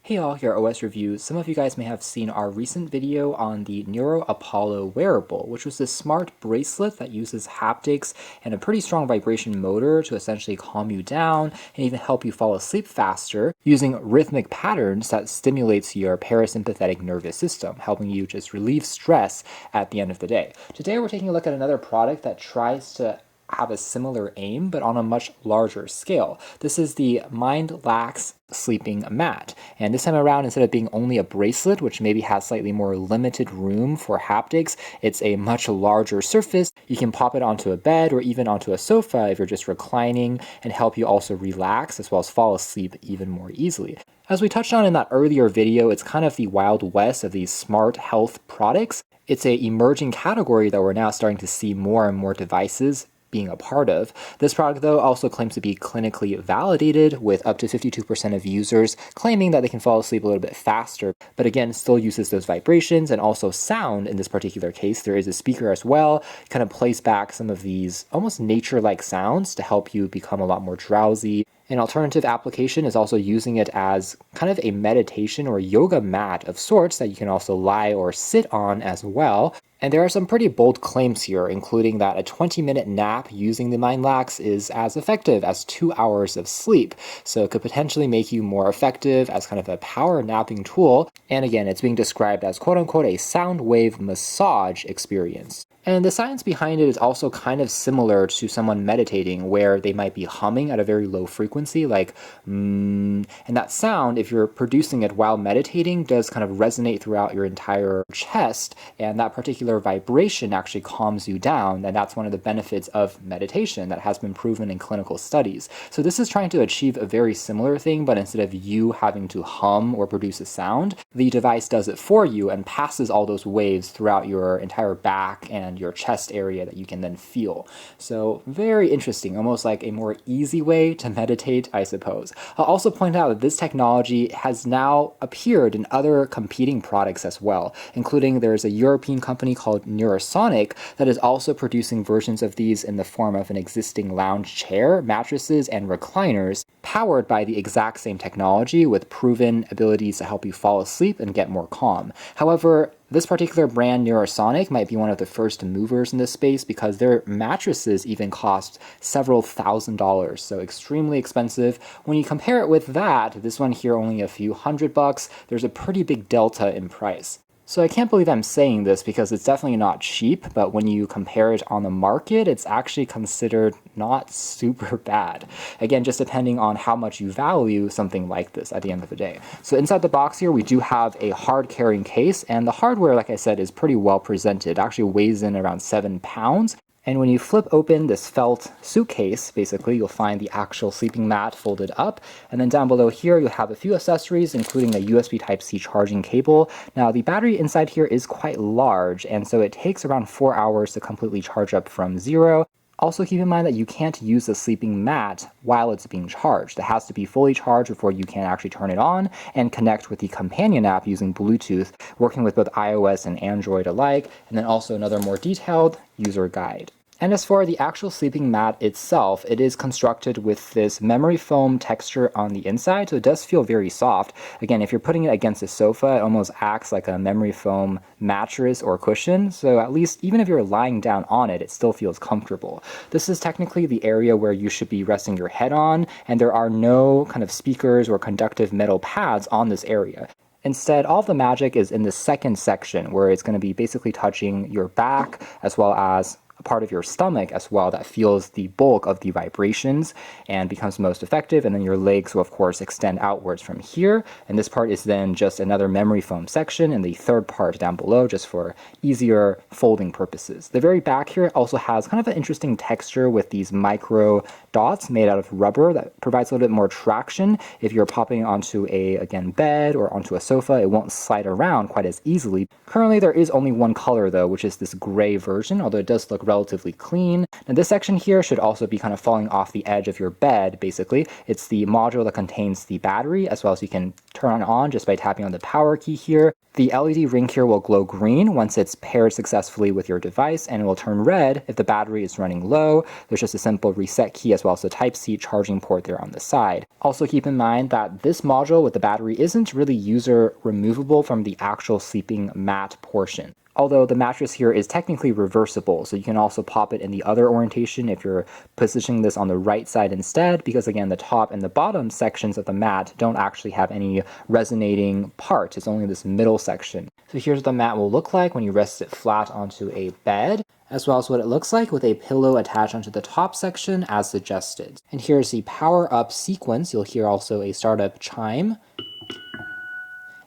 Hey all, here at OS Review. Some of you guys may have seen our recent video on the Neuro Apollo wearable, which was this smart bracelet that uses haptics and a pretty strong vibration motor to essentially calm you down and even help you fall asleep faster using rhythmic patterns that stimulates your parasympathetic nervous system, helping you just relieve stress at the end of the day. Today we're taking a look at another product that tries to have a similar aim, but on a much larger scale. This is the MindLax Sleeping Mat. And this time around, instead of being only a bracelet, which maybe has slightly more limited room for haptics, it's a much larger surface. You can pop it onto a bed or even onto a sofa if you're just reclining and help you also relax as well as fall asleep even more easily. As we touched on in that earlier video, it's kind of the wild west of these smart health products. It's an emerging category that we're now starting to see more and more devices being a part of. This product, though, also claims to be clinically validated, with up to 52% of users claiming that they can fall asleep a little bit faster, but again, still uses those vibrations and also sound in this particular case. There is a speaker as well, kind of plays back some of these almost nature-like sounds to help you become a lot more drowsy. An alternative application is also using it as kind of a meditation or yoga mat of sorts that you can also lie or sit on as well. And there are some pretty bold claims here, including that a 20-minute nap using the MindLax is as effective as 2 hours of sleep. So it could potentially make you more effective as kind of a power napping tool. And again, it's being described as quote-unquote a sound wave massage experience. And the science behind it is also kind of similar to someone meditating, where they might be humming at a very low frequency, like and that sound, if you're producing it while meditating, does kind of resonate throughout your entire chest, and that particular vibration actually calms you down, and that's one of the benefits of meditation that has been proven in clinical studies. So this is trying to achieve a very similar thing, but instead of you having to hum or produce a sound, the device does it for you and passes all those waves throughout your entire back and your chest area that you can then feel. So very interesting, almost like a more easy way to meditate, I suppose. I'll also point out that this technology has now appeared in other competing products as well, including there's a European company called Neurosonic that is also producing versions of these in the form of an existing lounge chair, mattresses, and recliners, powered by the exact same technology with proven abilities to help you fall asleep and get more calm. However, this particular brand, Neurosonic, might be one of the first movers in this space because their mattresses even cost several $1,000s, so extremely expensive. When you compare it with that, this one here only a few $100, there's a pretty big delta in price. So I can't believe I'm saying this because it's definitely not cheap, but when you compare it on the market, it's actually considered not super bad. Again, just depending on how much you value something like this at the end of the day. So inside the box here, we do have a hard carrying case, and the hardware, like I said, is pretty well presented. It actually weighs in around 7 pounds. And when you flip open this felt suitcase, basically, you'll find the actual sleeping mat folded up. And then down below here, you'll have a few accessories, including a USB Type-C charging cable. Now, the battery inside here is quite large, and so it takes around 4 hours to completely charge up from zero. Also, keep in mind that you can't use the sleeping mat while it's being charged. It has to be fully charged before you can actually turn it on and connect with the companion app using Bluetooth, working with both iOS and Android alike, and then also another more detailed user guide. And as for the actual sleeping mat itself, it is constructed with this memory foam texture on the inside, so it does feel very soft. Again, if you're putting it against a sofa, it almost acts like a memory foam mattress or cushion, so at least even if you're lying down on it, it still feels comfortable. This is technically the area where you should be resting your head on, and there are no kind of speakers or conductive metal pads on this area. Instead, all the magic is in the second section, where it's going to be basically touching your back as well as a part of your stomach as well that feels the bulk of the vibrations and becomes most effective. And then your legs will, of course, extend outwards from here. And this part is then just another memory foam section, and the third part down below just for easier folding purposes. The very back here also has kind of an interesting texture with these micro dots made out of rubber that provides a little bit more traction. If you're popping onto a, again, bed or onto a sofa, it won't slide around quite as easily. Currently, there is only one color though, which is this gray version, although it does look relatively clean. Now this section here should also be kind of falling off the edge of your bed, basically. It's the module that contains the battery, as well as you can turn it on just by tapping on the power key here. The LED ring here will glow green once it's paired successfully with your device, and it will turn red if the battery is running low. There's just a simple reset key as well as the Type-C charging port there on the side. Also keep in mind that this module with the battery isn't really user removable from the actual sleeping mat portion. Although the mattress here is technically reversible, so you can also pop it in the other orientation if you're positioning this on the right side instead, because again, the top and the bottom sections of the mat don't actually have any resonating parts. It's only this middle section. So here's what the mat will look like when you rest it flat onto a bed, as well as what it looks like with a pillow attached onto the top section as suggested. And here's the power up sequence. You'll hear also a startup chime,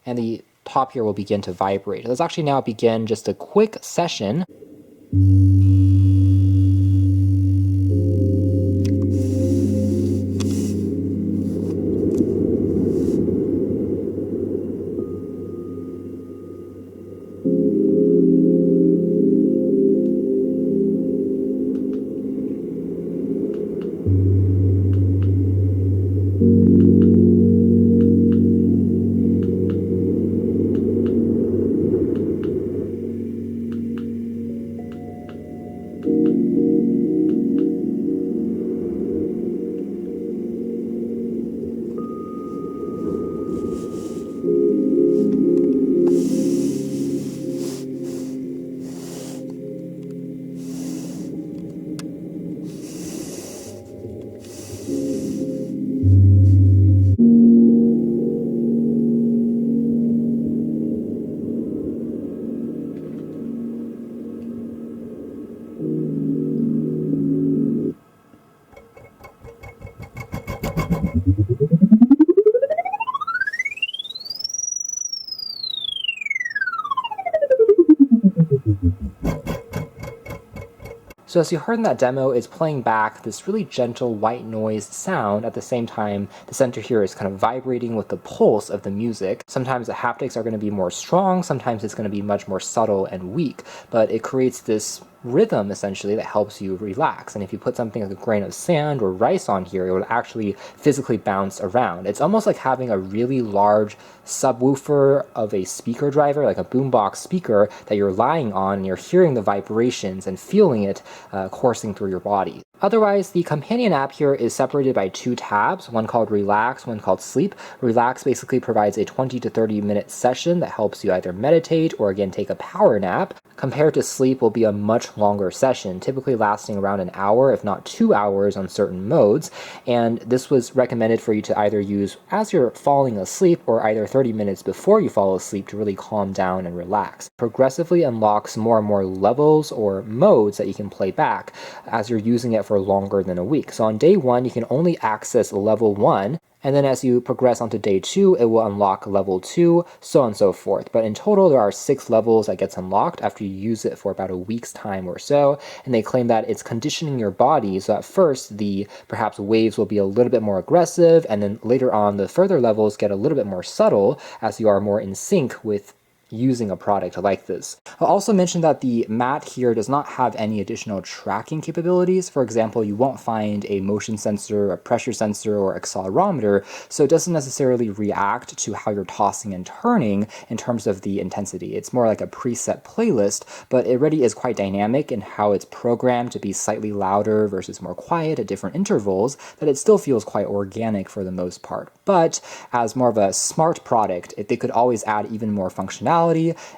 and the top here will begin to vibrate. Let's actually now begin just a quick session. So as you heard in that demo, it's playing back this really gentle white noise sound. At the same time, the center here is kind of vibrating with the pulse of the music. Sometimes the haptics are going to be more strong, sometimes it's going to be much more subtle and weak, but it creates this rhythm essentially that helps you relax. And if you put something like a grain of sand or rice on here, it would actually physically bounce around. It's almost like having a really large subwoofer of a speaker driver, like a boombox speaker that you're lying on, and you're hearing the vibrations and feeling it coursing through your body. Otherwise, the companion app here is separated by two tabs, one called Relax, one called Sleep. Relax basically provides a 20 to 30 minute session that helps you either meditate or again take a power nap. Compared to Sleep will be a much longer session, typically lasting around an hour, if not 2 hours on certain modes. And this was recommended for you to either use as you're falling asleep or either 30 minutes before you fall asleep to really calm down and relax. Progressively unlocks more and more levels or modes that you can play back as you're using it for longer than a week. So on day 1, you can only access level 1, and then as you progress onto day 2, it will unlock level 2, so on and so forth. But in total, there are 6 levels that gets unlocked after you use it for about a week's time or so, and they claim that it's conditioning your body, so at first the perhaps waves will be a little bit more aggressive, and then later on the further levels get a little bit more subtle as you are more in sync with using a product like this. I'll also mention that the mat here does not have any additional tracking capabilities. For example, you won't find a motion sensor, a pressure sensor, or accelerometer, so it doesn't necessarily react to how you're tossing and turning in terms of the intensity. It's more like a preset playlist, but it already is quite dynamic in how it's programmed to be slightly louder versus more quiet at different intervals, that it still feels quite organic for the most part. But as more of a smart product, they could always add even more functionality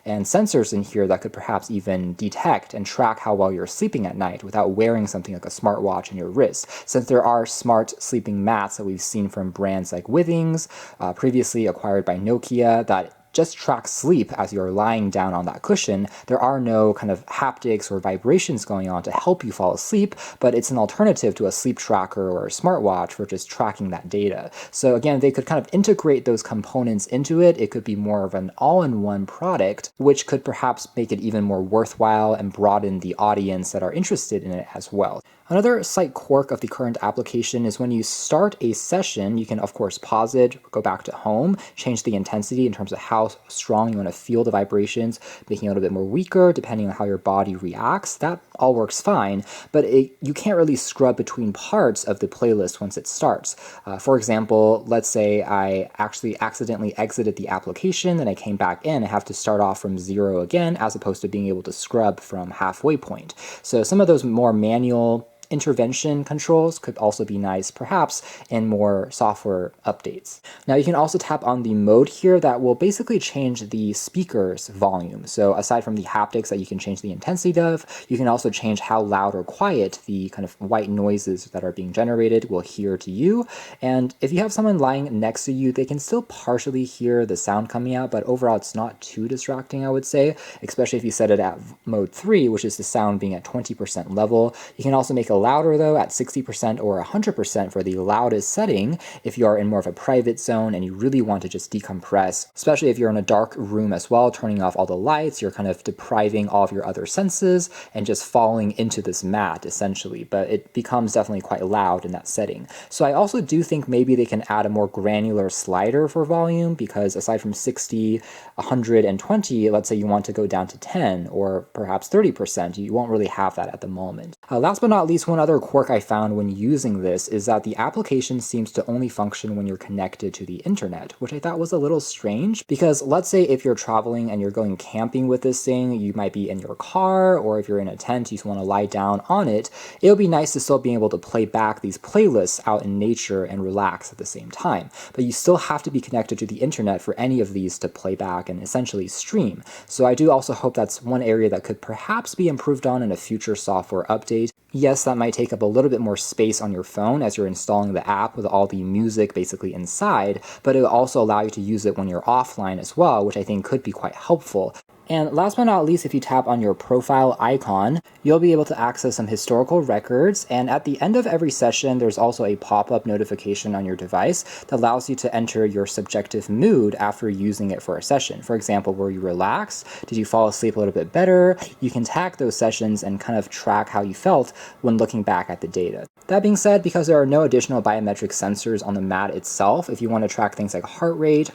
and sensors in here that could perhaps even detect and track how well you're sleeping at night without wearing something like a smartwatch on your wrist. Since there are smart sleeping mats that we've seen from brands like Withings, previously acquired by Nokia, that just track sleep as you're lying down on that cushion. There are no kind of haptics or vibrations going on to help you fall asleep, but it's an alternative to a sleep tracker or a smartwatch for just tracking that data. So again, they could kind of integrate those components into it. It could be more of an all-in-one product, which could perhaps make it even more worthwhile and broaden the audience that are interested in it as well. Another slight quirk of the current application is when you start a session, you can of course pause it, go back to home, change the intensity in terms of how strong you want to feel the vibrations, making it a little bit more weaker depending on how your body reacts. That all works fine, but you can't really scrub between parts of the playlist once it starts. For example, let's say I actually accidentally exited the application, then I came back in, I have to start off from 0 again, as opposed to being able to scrub from halfway point. So some of those more manual intervention controls could also be nice, perhaps in more software updates. Now you can also tap on the mode here that will basically change the speaker's volume. So aside from the haptics that you can change the intensity of, you can also change how loud or quiet the kind of white noises that are being generated will hear to you. And if you have someone lying next to you, they can still partially hear the sound coming out, but overall it's not too distracting, I would say, especially if you set it at mode 3, which is the sound being at 20% level. You can also make a louder though at 60% or 100% for the loudest setting if you are in more of a private zone and you really want to just decompress, especially if you're in a dark room as well, turning off all the lights, you're kind of depriving all of your other senses and just falling into this mat essentially, but it becomes definitely quite loud in that setting. So I also do think maybe they can add a more granular slider for volume, because aside from 60, 120, let's say you want to go down to 10 or perhaps 30%, you won't really have that at the moment. Last but not least, one other quirk I found when using this is that the application seems to only function when you're connected to the internet, which I thought was a little strange, because let's say if you're traveling and you're going camping with this thing, you might be in your car, or if you're in a tent, you just want to lie down on it, it'll be nice to still be able to play back these playlists out in nature and relax at the same time. But you still have to be connected to the internet for any of these to play back and essentially stream. So I do also hope that's one area that could perhaps be improved on in a future software update. Yes, that might take up a little bit more space on your phone as you're installing the app with all the music basically inside, but it will also allow you to use it when you're offline as well, which I think could be quite helpful. And last but not least, if you tap on your profile icon, you'll be able to access some historical records, and at the end of every session, there's also a pop-up notification on your device that allows you to enter your subjective mood after using it for a session. For example, were you relaxed? Did you fall asleep a little bit better? You can tag those sessions and kind of track how you felt when looking back at the data. That being said, because there are no additional biometric sensors on the mat itself, if you want to track things like heart rate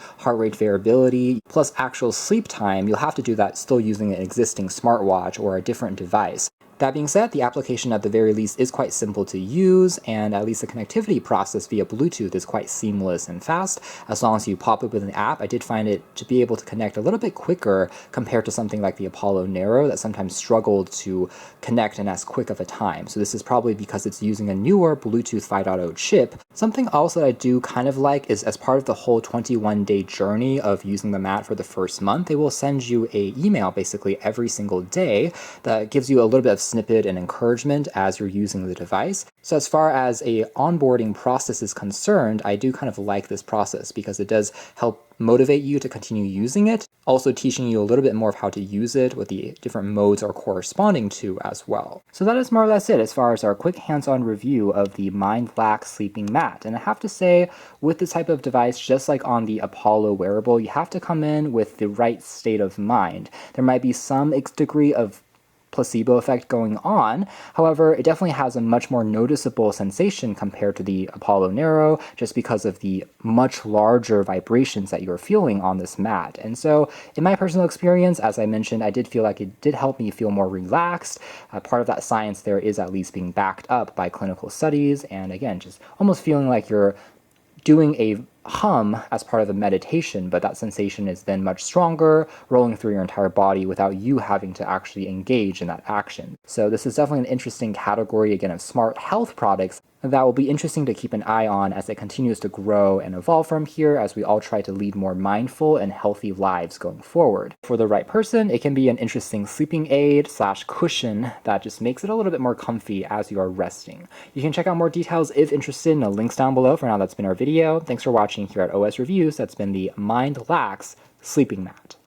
variability, plus actual sleep time, you'll have to do that still using an existing smartwatch or a different device. That being said, the application at the very least is quite simple to use, and at least the connectivity process via Bluetooth is quite seamless and fast. As long as you pop up with an app, I did find it to be able to connect a little bit quicker compared to something like the Apollo Nero that sometimes struggled to connect in as quick of a time. So this is probably because it's using a newer Bluetooth 5.0 chip. Something else that I do kind of like is, as part of the whole 21-day journey of using the mat for the first month, they will send you an email basically every single day that gives you a little bit of snippet and encouragement as you're using the device. So as far as a onboarding process is concerned, I do kind of like this process because it does help motivate you to continue using it, also teaching you a little bit more of how to use it, what the different modes are corresponding to as well. So that is more or less it as far as our quick hands-on review of the MindLax Sleeping Mat. And I have to say, with this type of device, just like on the Apollo wearable, you have to come in with the right state of mind. There might be some degree of placebo effect going on. However, it definitely has a much more noticeable sensation compared to the Apollo Nero, just because of the much larger vibrations that you're feeling on this mat. And so in my personal experience, as I mentioned, I did feel like it did help me feel more relaxed. Part of that science there is at least being backed up by clinical studies, and again, just almost feeling like you're doing a hum as part of a meditation, but that sensation is then much stronger, rolling through your entire body without you having to actually engage in that action. So this is definitely an interesting category, again, of smart health products that will be interesting to keep an eye on as it continues to grow and evolve from here, as we all try to lead more mindful and healthy lives going forward. For the right person, it can be an interesting sleeping aid / cushion that just makes it a little bit more comfy as you are resting. You can check out more details if interested in the links down below. For now, that's been our video. Thanks for watching here at OS Reviews. That's been the MindLax Sleeping Mat.